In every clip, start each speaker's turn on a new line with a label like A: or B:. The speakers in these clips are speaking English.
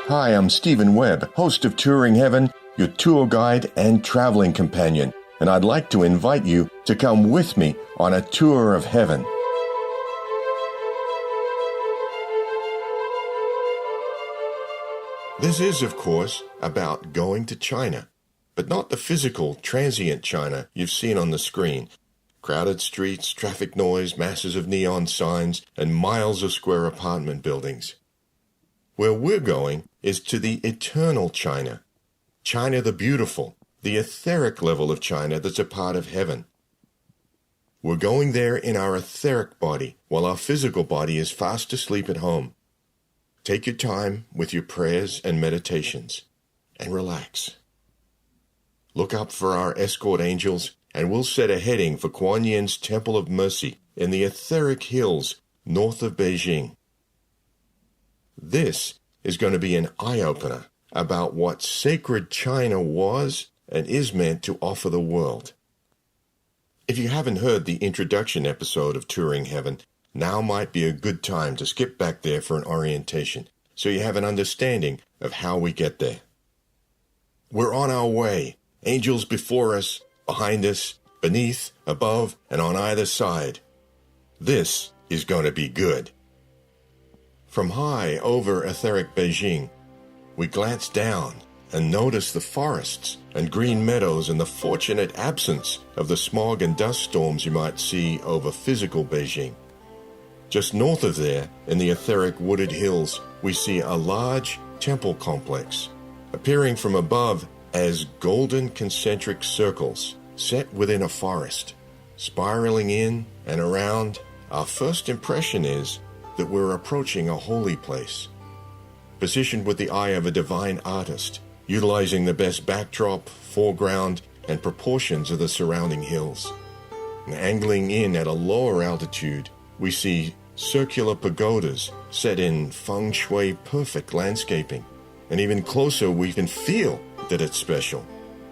A: Hi, I'm Stephen Webb, host of Touring Heaven, your tour guide and traveling companion, and I'd like to invite you to come with me on a tour of heaven. This is, of course, about going to China, but not the physical, transient China you've seen on the screen. Crowded streets, traffic noise, masses of neon signs, and miles of square apartment buildings. Where we're going is to the eternal China. China the beautiful, the etheric level of China that's a part of heaven. We're going there in our etheric body, while our physical body is fast asleep at home. Take your time with your prayers and meditations, and relax. Look up for our escort angels, and we'll set a heading for Kuan Yin's Temple of Mercy in the etheric hills north of Beijing. This is going to be an eye-opener about what sacred China was and is meant to offer the world. If you haven't heard the introduction episode of Touring Heaven, now might be a good time to skip back there for an orientation, so you have an understanding of how we get there. We're on our way, angels before us, behind us, beneath, above, and on either side. This is going to be good. From high over etheric Beijing, we glance down and notice the forests and green meadows and the fortunate absence of the smog and dust storms you might see over physical Beijing. Just north of there, in the etheric wooded hills, we see a large temple complex, appearing from above as golden concentric circles set within a forest. Spiraling in and around, our first impression is that we're approaching a holy place, positioned with the eye of a divine artist, utilizing the best backdrop, foreground, and proportions of the surrounding hills. And angling in at a lower altitude, we see circular pagodas set in feng shui perfect landscaping, and even closer we can feel that it's special.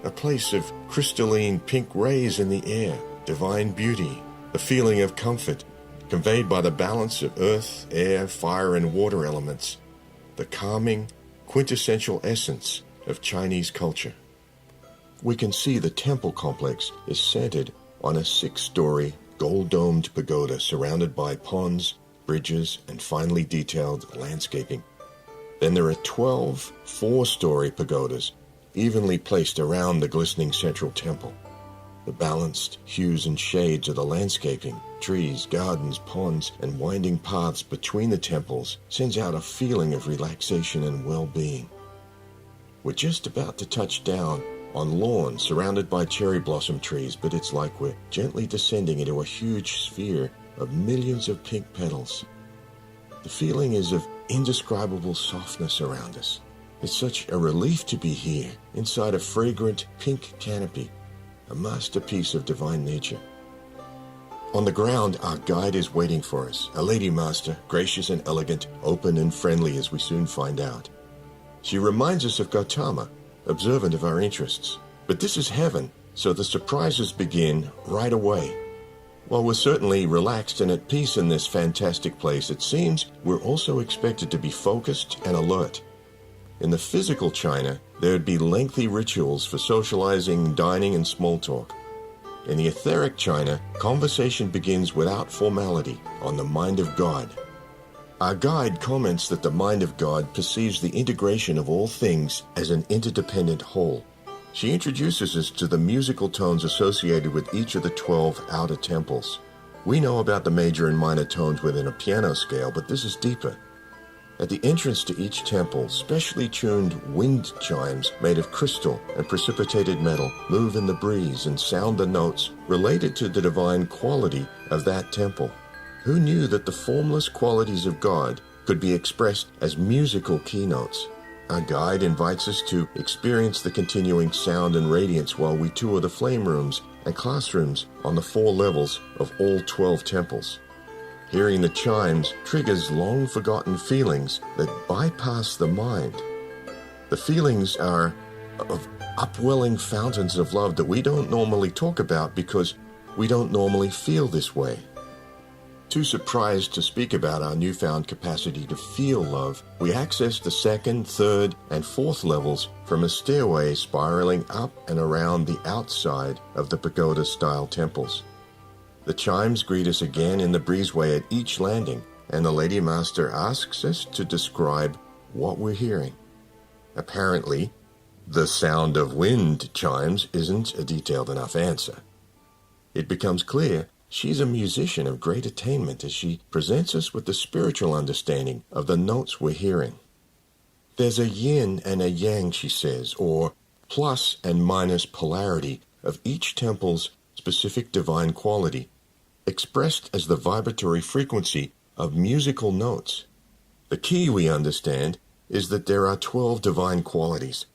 A: A place of crystalline pink rays in the air, divine beauty, the feeling of comfort, conveyed by the balance of earth, air, fire, and water elements, the calming, quintessential essence of Chinese culture. We can see the temple complex is centered on a 6-story, gold-domed pagoda surrounded by ponds, bridges, and finely detailed landscaping. Then there are 12 4-story pagodas evenly placed around the glistening central temple. The balanced hues and shades of the landscaping, trees, gardens, ponds, and winding paths between the temples sends out a feeling of relaxation and well-being. We're just about to touch down on lawn surrounded by cherry blossom trees, but it's like we're gently descending into a huge sphere of millions of pink petals. The feeling is of indescribable softness around us. It's such a relief to be here, inside a fragrant pink canopy, a masterpiece of divine nature. On the ground, our guide is waiting for us, a lady master, gracious and elegant, open and friendly as we soon find out. She reminds us of Gautama, observant of our interests. But this is heaven, so the surprises begin right away. While we're certainly relaxed and at peace in this fantastic place, it seems we're also expected to be focused and alert. In the physical China, there'd be lengthy rituals for socializing, dining, and small talk. In the etheric China, conversation begins without formality on the mind of God. Our guide comments that the mind of God perceives the integration of all things as an interdependent whole. She introduces us to the musical tones associated with each of the 12 outer temples. We know about the major and minor tones within a piano scale, but this is deeper. At the entrance to each temple, specially tuned wind chimes made of crystal and precipitated metal move in the breeze and sound the notes related to the divine quality of that temple. Who knew that the formless qualities of God could be expressed as musical keynotes? Our guide invites us to experience the continuing sound and radiance while we tour the flame rooms and classrooms on the 4 levels of all 12 temples. Hearing the chimes triggers long-forgotten feelings that bypass the mind. The feelings are of upwelling fountains of love that we don't normally talk about because we don't normally feel this way. Too surprised to speak about our newfound capacity to feel love, we access the second, third, and fourth levels from a stairway spiraling up and around the outside of the pagoda-style temples. The chimes greet us again in the breezeway at each landing, and the Lady Master asks us to describe what we're hearing. Apparently, the sound of wind chimes isn't a detailed enough answer. It becomes clear she's a musician of great attainment as she presents us with the spiritual understanding of the notes we're hearing. There's a yin and a yang, she says, or plus and minus polarity of each temple's specific divine quality, expressed as the vibratory frequency of musical notes. The key, we understand, is that there are 12 divine qualities: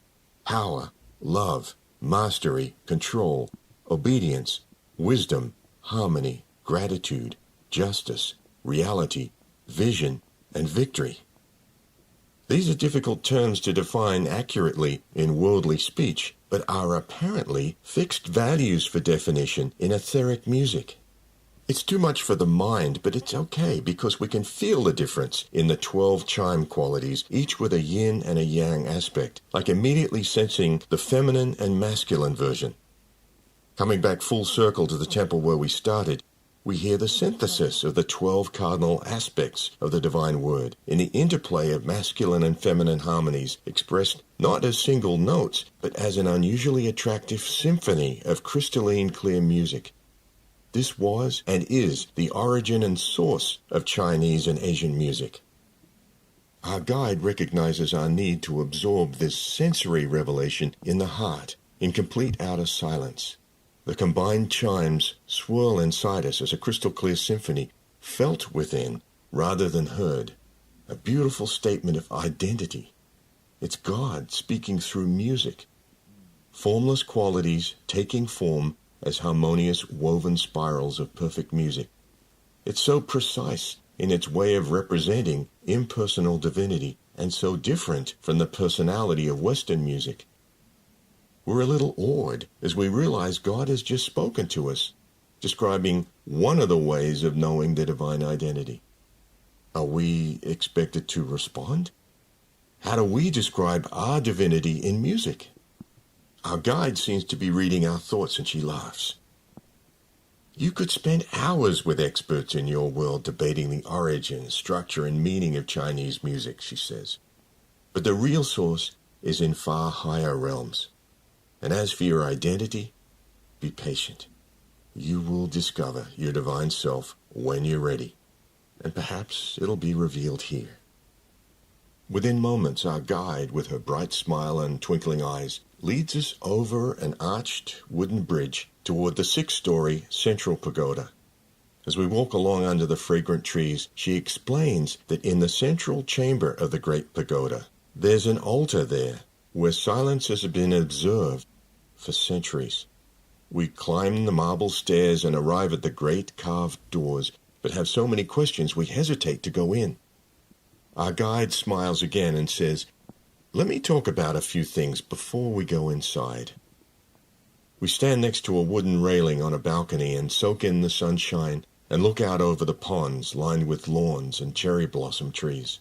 A: power, love, mastery, control, obedience, wisdom, harmony, gratitude, justice, reality, vision, and victory. These are difficult terms to define accurately in worldly speech, but are apparently fixed values for definition in etheric music. It's too much for the mind, but it's okay because we can feel the difference in the 12 chime qualities, each with a yin and a yang aspect, like immediately sensing the feminine and masculine version. Coming back full circle to the temple where we started, we hear the synthesis of the 12 cardinal aspects of the divine word in the interplay of masculine and feminine harmonies expressed not as single notes, but as an unusually attractive symphony of crystalline clear music. This was and is the origin and source of Chinese and Asian music. Our guide recognizes our need to absorb this sensory revelation in the heart, in complete outer silence. The combined chimes swirl inside us as a crystal-clear symphony, felt within rather than heard. A beautiful statement of identity. It's God speaking through music. Formless qualities taking form as harmonious woven spirals of perfect music. It's so precise in its way of representing impersonal divinity and so different from the personality of Western music. We're a little awed as we realize God has just spoken to us, describing one of the ways of knowing the divine identity. Are we expected to respond? How do we describe our divinity in music? Our guide seems to be reading our thoughts, and she laughs. You could spend hours with experts in your world debating the origin, structure, and meaning of Chinese music, she says. But the real source is in far higher realms. And as for your identity, be patient. You will discover your divine self when you're ready, and perhaps it'll be revealed here. Within moments, our guide, with her bright smile and twinkling eyes, leads us over an arched wooden bridge toward the 6-story central pagoda. As we walk along under the fragrant trees, she explains that in the central chamber of the great pagoda, there's an altar there where silence has been observed for centuries. We climb the marble stairs and arrive at the great carved doors, but have so many questions we hesitate to go in. Our guide smiles again and says, "Let me talk about a few things before we go inside." We stand next to a wooden railing on a balcony and soak in the sunshine and look out over the ponds lined with lawns and cherry blossom trees.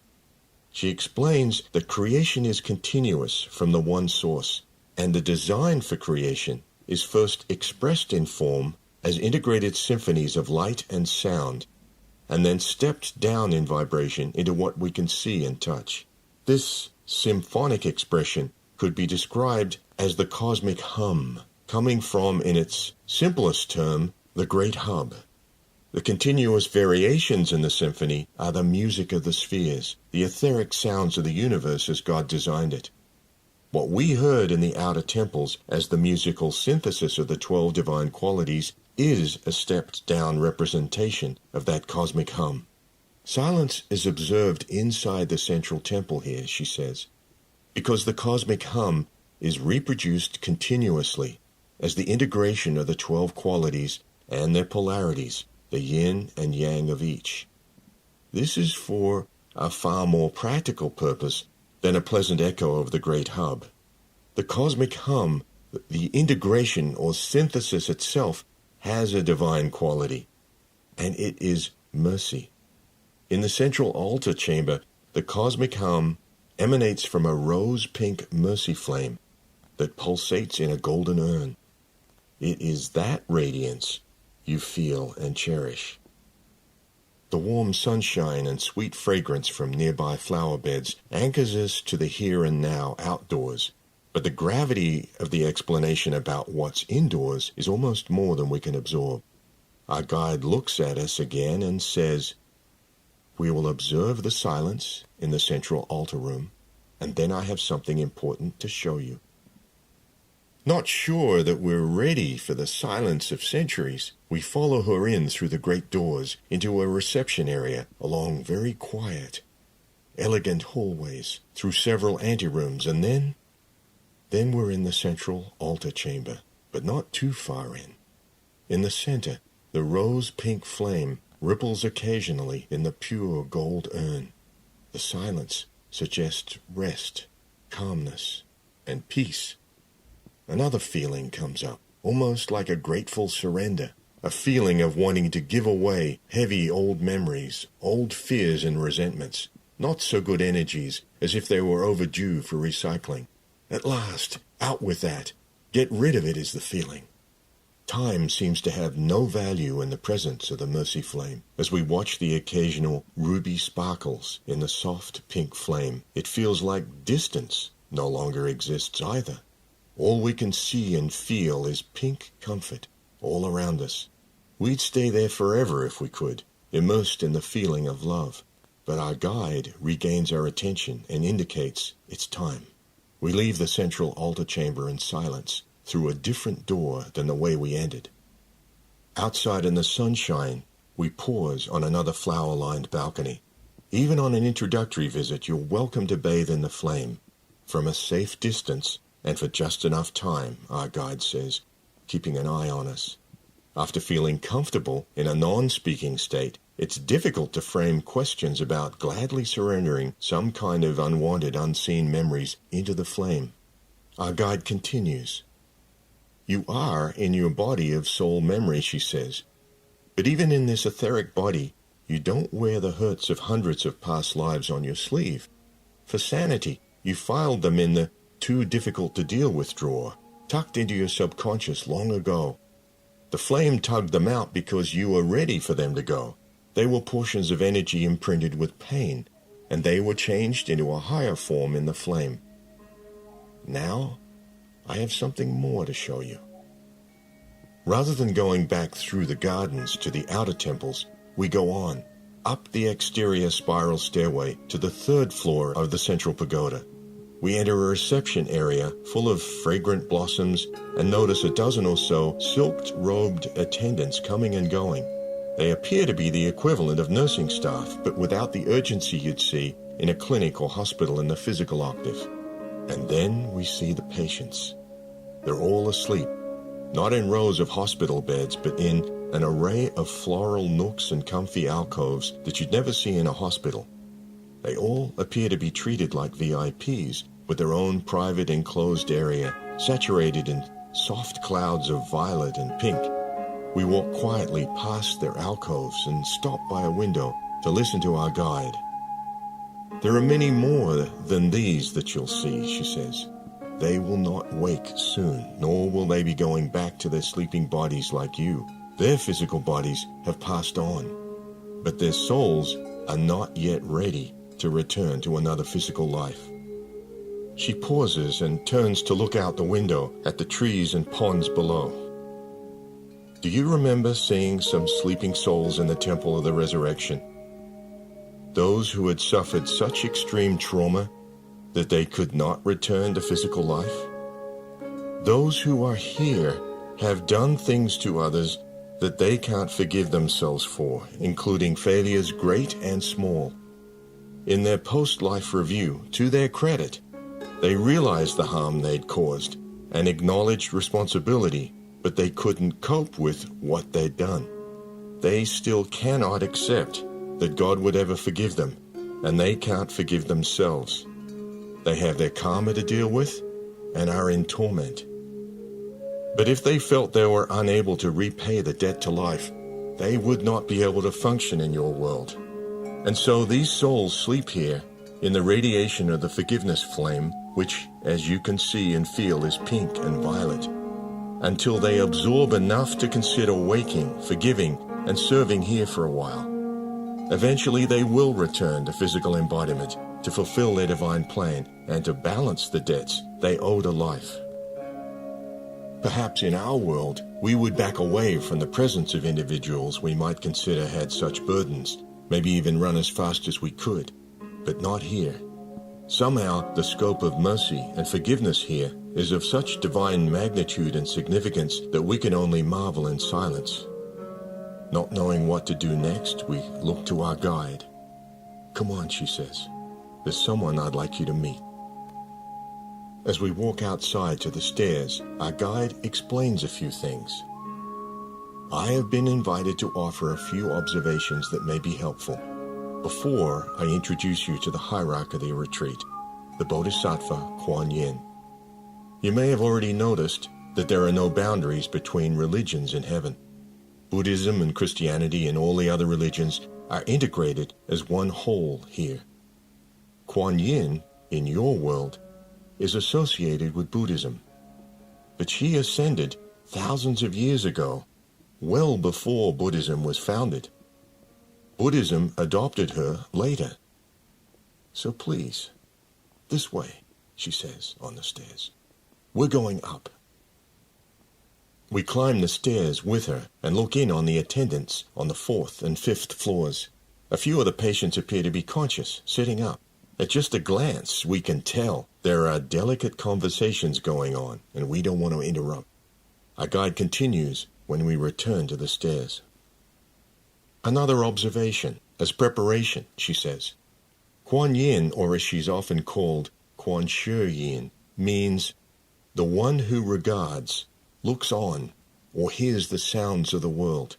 A: She explains that creation is continuous from the one source, and the design for creation is first expressed in form as integrated symphonies of light and sound, and then stepped down in vibration into what we can see and touch. This symphonic expression could be described as the cosmic hum, coming from, in its simplest term, the great hub. The continuous variations in the symphony are the music of the spheres, the etheric sounds of the universe as God designed it. What we heard in the outer temples as the musical synthesis of the 12 divine qualities is a stepped-down representation of that cosmic hum. Silence is observed inside the central temple here, she says, because the cosmic hum is reproduced continuously as the integration of the 12 qualities and their polarities, the yin and yang of each. This is for a far more practical purpose than a pleasant echo of the great hub. The cosmic hum, the integration or synthesis itself, has a divine quality, and it is mercy. In the central altar chamber, the cosmic hum emanates from a rose-pink mercy flame that pulsates in a golden urn. It is that radiance you feel and cherish. The warm sunshine and sweet fragrance from nearby flower beds anchors us to the here and now outdoors, but the gravity of the explanation about what's indoors is almost more than we can absorb. Our guide looks at us again and says, "We will observe the silence in the central altar room, and then I have something important to show you." Not sure that we're ready for the silence of centuries, we follow her in through the great doors into a reception area along very quiet, elegant hallways, through several anterooms, and then we're in the central altar chamber, but not too far in. In the center, the rose-pink flame ripples occasionally in the pure gold urn. The silence suggests rest, calmness, and peace. Another feeling comes up, almost like a grateful surrender, a feeling of wanting to give away heavy old memories, old fears and resentments, not so good energies as if they were overdue for recycling. At last, out with that. Get rid of it is the feeling. Time seems to have no value in the presence of the mercy flame. As we watch the occasional ruby sparkles in the soft pink flame, it feels like distance no longer exists either. All we can see and feel is pink comfort all around us. We'd stay there forever if we could, immersed in the feeling of love. But our guide regains our attention and indicates it's time. We leave the central altar chamber in silence, through a different door than the way we entered. Outside in the sunshine, we pause on another flower-lined balcony. Even on an introductory visit, you're welcome to bathe in the flame. From a safe distance, and for just enough time, our guide says, keeping an eye on us. After feeling comfortable in a non-speaking state, it's difficult to frame questions about gladly surrendering some kind of unwanted, unseen memories into the flame. Our guide continues. You are in your body of soul memory, she says. But even in this etheric body, you don't wear the hurts of hundreds of past lives on your sleeve. For sanity, you filed them in the too difficult to deal with drawer, tucked into your subconscious long ago. The flame tugged them out because you were ready for them to go. They were portions of energy imprinted with pain, and they were changed into a higher form in the flame. Now, I have something more to show you. Rather than going back through the gardens to the outer temples, we go on, up the exterior spiral stairway to the third floor of the central pagoda. We enter a reception area full of fragrant blossoms and notice a dozen or so silk-robed attendants coming and going. They appear to be the equivalent of nursing staff, but without the urgency you'd see in a clinic or hospital in the physical octave. And then we see the patients. They're all asleep, not in rows of hospital beds, but in an array of floral nooks and comfy alcoves that you'd never see in a hospital. They all appear to be treated like VIPs, with their own private enclosed area, saturated in soft clouds of violet and pink. We walk quietly past their alcoves and stop by a window to listen to our guide. There are many more than these that you'll see, she says. They will not wake soon, nor will they be going back to their sleeping bodies like you. Their physical bodies have passed on, but their souls are not yet ready to return to another physical life. She pauses and turns to look out the window at the trees and ponds below. Do you remember seeing some sleeping souls in the Temple of the Resurrection? Those who had suffered such extreme trauma that they could not return to physical life? Those who are here have done things to others that they can't forgive themselves for, including failures great and small. In their post-life review, to their credit, they realized the harm they'd caused and acknowledged responsibility, but they couldn't cope with what they'd done. They still cannot accept that God would ever forgive them, and they can't forgive themselves. They have their karma to deal with and are in torment. But if they felt they were unable to repay the debt to life, they would not be able to function in your world. And so these souls sleep here in the radiation of the forgiveness flame, which, as you can see and feel, is pink and violet, until they absorb enough to consider waking, forgiving, and serving here for a while. Eventually they will return to physical embodiment to fulfill their divine plan and to balance the debts they owe to life. Perhaps in our world, we would back away from the presence of individuals we might consider had such burdens, maybe even run as fast as we could, but not here. Somehow, the scope of mercy and forgiveness here is of such divine magnitude and significance that we can only marvel in silence. Not knowing what to do next, we look to our guide. "Come on," she says. "There's someone I'd like you to meet." As we walk outside to the stairs, our guide explains a few things. "I have been invited to offer a few observations that may be helpful before I introduce you to the hierarch of the retreat, the Bodhisattva Kuan Yin. You may have already noticed that there are no boundaries between religions in heaven. Buddhism and Christianity and all the other religions are integrated as one whole here. Kuan Yin, in your world, is associated with Buddhism, but she ascended thousands of years ago, well before Buddhism was founded. Buddhism adopted her later. So please, this way," she says on the stairs. "We're going up." We climb the stairs with her and look in on the attendants on the 4th and 5th floors. A few of the patients appear to be conscious, sitting up. At just a glance, we can tell there are delicate conversations going on, and we don't want to interrupt. Our guide continues when we return to the stairs. "Another observation, as preparation," she says. Kuan Yin, or as she's often called, Kuan Shih Yin, means the one who regards, looks on, or hears the sounds of the world.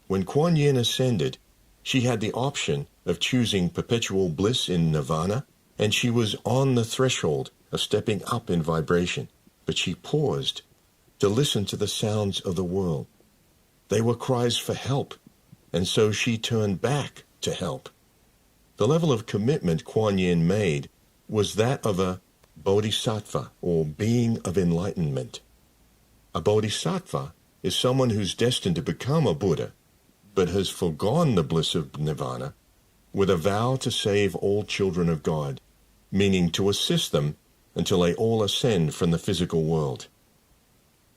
A: When Kuan Yin ascended, she had the option of choosing perpetual bliss in nirvana, and she was on the threshold of stepping up in vibration, but she paused to listen to the sounds of the world. They were cries for help, and so she turned back to help. The level of commitment Kuan Yin made was that of a bodhisattva, or being of enlightenment. A bodhisattva is someone who's destined to become a Buddha, but has foregone the bliss of nirvana with a vow to save all children of God, meaning to assist them until they all ascend from the physical world.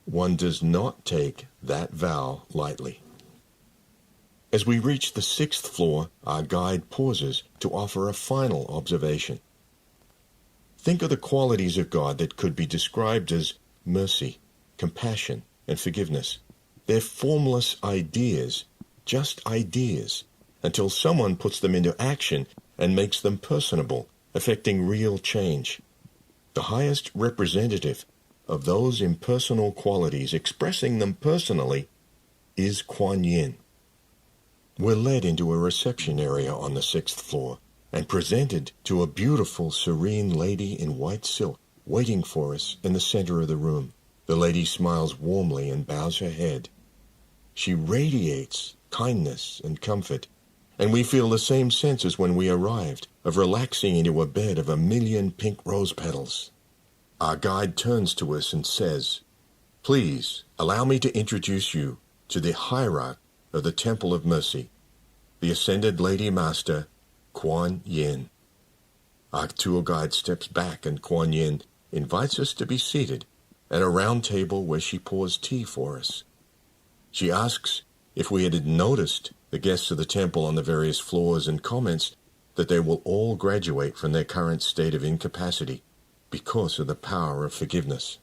A: One does not take that vow lightly. As we reach the 6th floor, our guide pauses to offer a final observation. Think of the qualities of God that could be described as mercy, compassion, and forgiveness. They're formless ideas, just ideas, until someone puts them into action and makes them personable, affecting real change. The highest representative of those impersonal qualities, expressing them personally, is Kuan Yin. We're led into a reception area on the 6th floor and presented to a beautiful, serene lady in white silk waiting for us in the center of the room. The lady smiles warmly and bows her head. She radiates kindness and comfort, and we feel the same sense as when we arrived, of relaxing into a bed of 1,000,000 pink rose petals. Our guide turns to us and says, "Please allow me to introduce you to the hierarch of the Temple of Mercy, the Ascended Lady Master, Kuan Yin." Our tour guide steps back and Kuan Yin invites us to be seated at a round table where she pours tea for us. She asks if we had noticed the guests of the temple on the various floors and comments that they will all graduate from their current state of incapacity because of the power of forgiveness.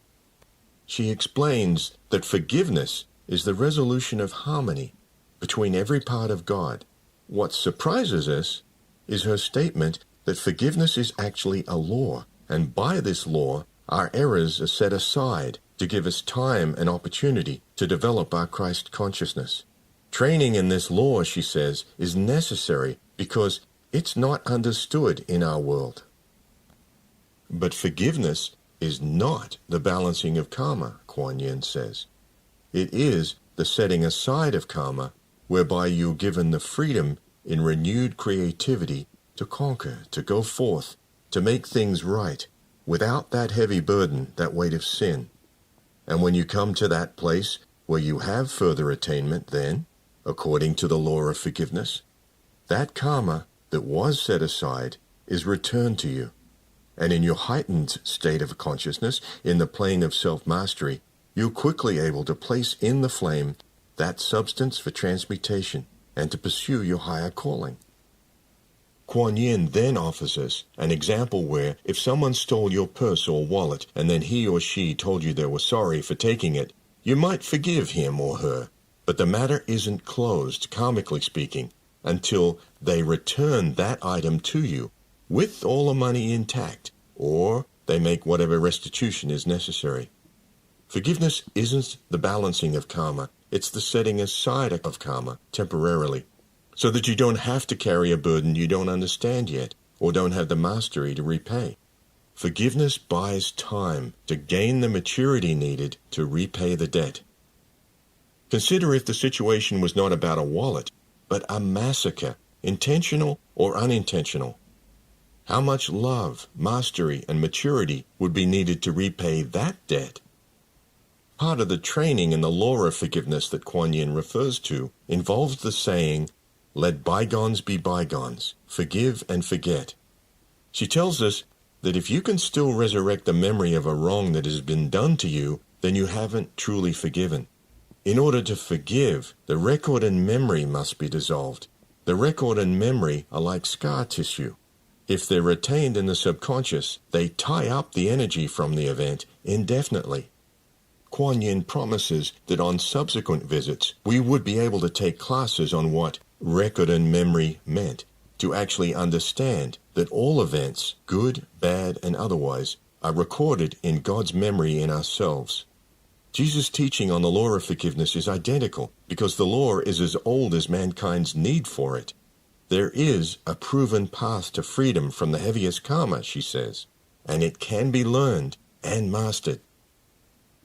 A: She explains that forgiveness is the resolution of harmony between every part of God. What surprises us is her statement that forgiveness is actually a law, and by this law, our errors are set aside to give us time and opportunity to develop our Christ consciousness. Training in this law, she says, is necessary because it's not understood in our world. But forgiveness is not the balancing of karma, Kuan Yin says. It is the setting aside of karma whereby you're given the freedom in renewed creativity to conquer, to go forth, to make things right, without that heavy burden, that weight of sin. And when you come to that place where you have further attainment, then, according to the law of forgiveness, that karma that was set aside is returned to you. And in your heightened state of consciousness, in the plane of self-mastery, you're quickly able to place in the flame that substance for transmutation and to pursue your higher calling. Kuan Yin then offers us an example where if someone stole your purse or wallet and then he or she told you they were sorry for taking it, you might forgive him or her, but the matter isn't closed, karmically speaking, until they return that item to you with all the money intact, or they make whatever restitution is necessary. Forgiveness isn't the balancing of karma, it's the setting aside of karma temporarily, so that you don't have to carry a burden you don't understand yet, or don't have the mastery to repay. Forgiveness buys time to gain the maturity needed to repay the debt. Consider if the situation was not about a wallet, but a massacre, intentional or unintentional. How much love, mastery, and maturity would be needed to repay that debt? Part of the training in the law of forgiveness that Kuan Yin refers to involves the saying, "Let bygones be bygones, forgive and forget." She tells us that if you can still resurrect the memory of a wrong that has been done to you, then you haven't truly forgiven. In order to forgive, the record and memory must be dissolved. The record and memory are like scar tissue. If they're retained in the subconscious, they tie up the energy from the event indefinitely. Kuan Yin promises that on subsequent visits, we would be able to take classes on what record and memory meant, to actually understand that all events, good, bad, and otherwise, are recorded in God's memory in ourselves. Jesus' teaching on the law of forgiveness is identical because the law is as old as mankind's need for it. There is a proven path to freedom from the heaviest karma, she says, and it can be learned and mastered.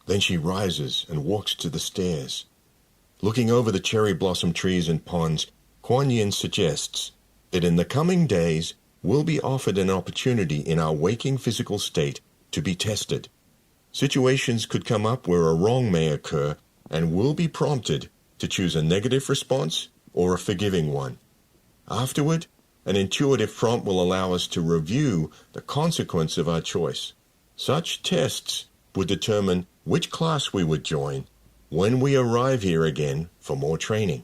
A: Then she rises and walks to the stairs. Looking over the cherry blossom trees and ponds, Kuan Yin suggests that in the coming days we'll be offered an opportunity in our waking physical state to be tested. Situations could come up where a wrong may occur, and we'll be prompted to choose a negative response or a forgiving one. Afterward, an intuitive prompt will allow us to review the consequence of our choice. Such tests would determine which class we would join when we arrive here again for more training.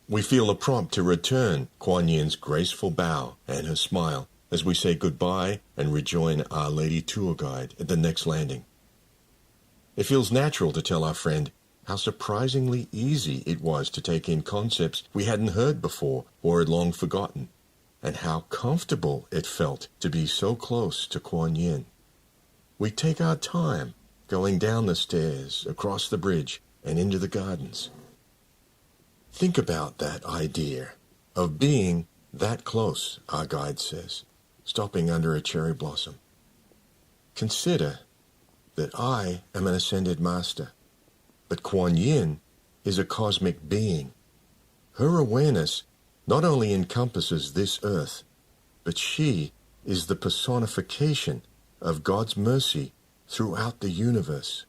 A: We feel a prompt to return Kuan Yin's graceful bow and her smile as we say goodbye and rejoin Our Lady tour guide at the next landing. It feels natural to tell our friend how surprisingly easy it was to take in concepts we hadn't heard before or had long forgotten, and how comfortable it felt to be so close to Kuan Yin. We take our time going down the stairs, across the bridge, and into the gardens. Think about that idea of being that close, our guide says, stopping under a cherry blossom. Consider that I am an ascended master, but Kuan Yin is a cosmic being. Her awareness not only encompasses this earth, but she is the personification of God's mercy throughout the universe.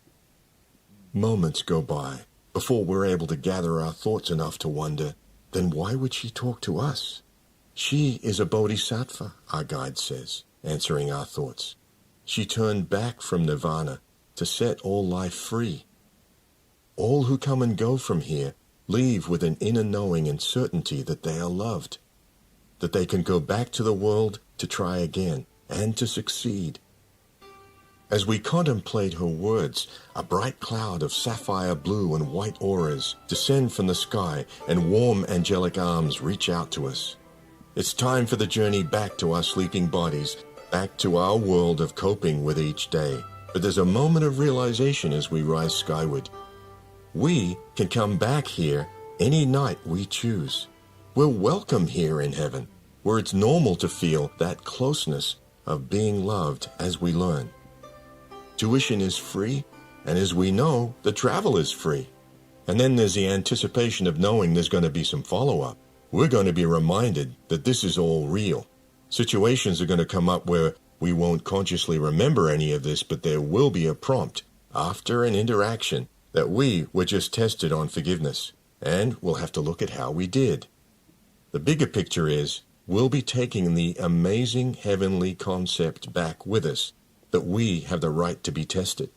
A: Moments go by before we're able to gather our thoughts enough to wonder, then why would she talk to us? She is a Bodhisattva, our guide says, answering our thoughts. She turned back from nirvana to set all life free. All who come and go from here leave with an inner knowing and certainty that they are loved, that they can go back to the world to try again and to succeed. As we contemplate her words, a bright cloud of sapphire blue and white auras descend from the sky and warm angelic arms reach out to us. It's time for the journey back to our sleeping bodies, back to our world of coping with each day. But there's a moment of realization as we rise skyward. We can come back here any night we choose. We're welcome here in heaven, where it's normal to feel that closeness of being loved as we learn. Tuition is free, and as we know, the travel is free. And then there's the anticipation of knowing there's going to be some follow-up. We're going to be reminded that this is all real. Situations are going to come up where we won't consciously remember any of this, but there will be a prompt after an interaction that we were just tested on forgiveness, and we'll have to look at how we did. The bigger picture is we'll be taking the amazing heavenly concept back with us that we have the right to be tested.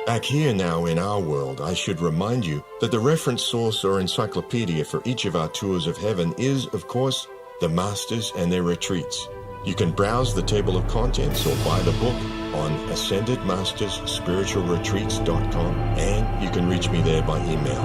A: Back here now in our world, I should remind you that the reference source or encyclopedia for each of our tours of heaven is, of course, the Masters and their retreats. You can browse the table of contents or buy the book on AscendedMastersSpiritualRetreats.com, and you can reach me there by email.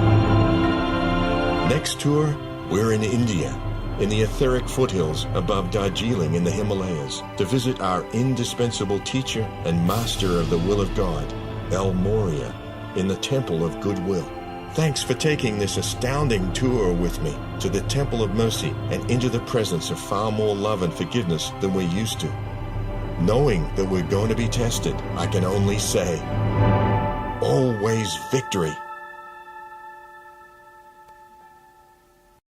A: Next tour, we're in India, in the etheric foothills above Darjeeling in the Himalayas, to visit our indispensable teacher and master of the will of God, El Moria, in the Temple of Goodwill. Thanks for taking this astounding tour with me to the Temple of Mercy and into the presence of far more love and forgiveness than we're used to. Knowing that we're going to be tested, I can only say, always victory.